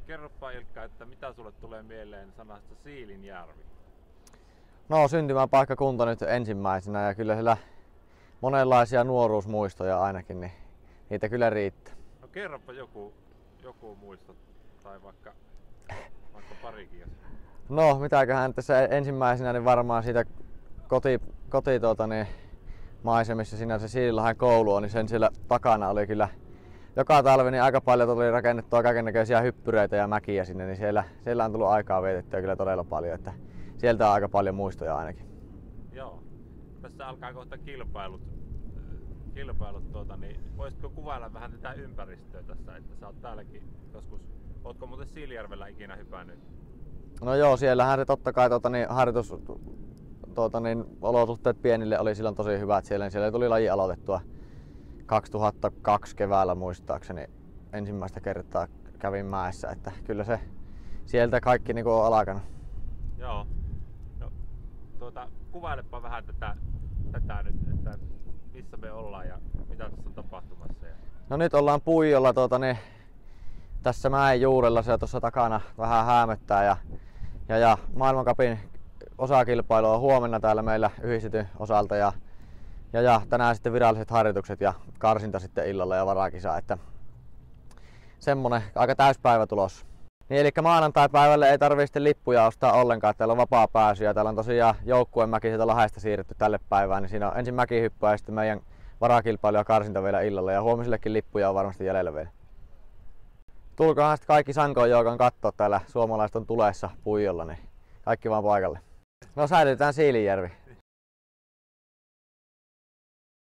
Kerropa Ilkka, että mitä sulle tulee mieleen sanasta Siilinjärvi? No syntymäpaikkakunta nyt ensimmäisenä ja kyllä siellä monenlaisia nuoruusmuistoja ainakin, niin niitä kyllä riittää. No kerropa joku muisto tai vaikka parikin. No mitäköhän tässä ensimmäisenä, niin varmaan siitä koti maisemissa siinä se Siililahden koulu on, niin sen siellä takana oli kyllä joka talvi niin aika paljon tuli rakennettua kaikennäköisiä hyppyreitä ja mäkiä sinne, niin siellä on tullut aikaa vietettyä kyllä todella paljon, että sieltä on aika paljon muistoja ainakin. Joo. Tässä alkaa kohta kilpailut niin voisitko kuvailla vähän tätä ympäristöä tässä, että sä oot täälläkin joskus, ootko muuten Siilijärvellä ikinä hypännyt? No joo, siellähän se totta kai olosuhteet pienille oli silloin tosi hyvät siellä tuli laji aloitettua 2002 keväällä muistaakseni ensimmäistä kertaa kävin mäessä, että kyllä se sieltä kaikki niinku on alkanut. Joo. No, kuvailepa vähän tätä nyt, että missä me ollaan ja mitä tässä on tapahtumassa. No nyt ollaan Puijolla tässä mäen juurella, se tuossa takana vähän häämöttää ja maailmancupin osakilpailu on huomenna täällä meillä yhdistetyn osalta ja tänään sitten viralliset harjoitukset ja karsinta sitten illalla ja varakisa, että semmonen aika täyspäivä tulossa. Niin eli maanantai-päivälle ei tarvitse sitten lippuja ostaa ollenkaan, täällä on vapaa pääsy ja täällä on tosiaan joukkuemäki sieltä Lahdesta siirretty tälle päivään, niin siinä on ensin mäkihyppää ja sitten meidän varakilpailu ja karsinta vielä illalla ja huomisillekin lippuja on varmasti jäljellä vielä. Tulkohan sitten kaikki Sankoon joukan katsoa täällä, suomalaiset on tulessa Puijolla, niin kaikki vaan paikalle. No säilytetään Siilinjärvi.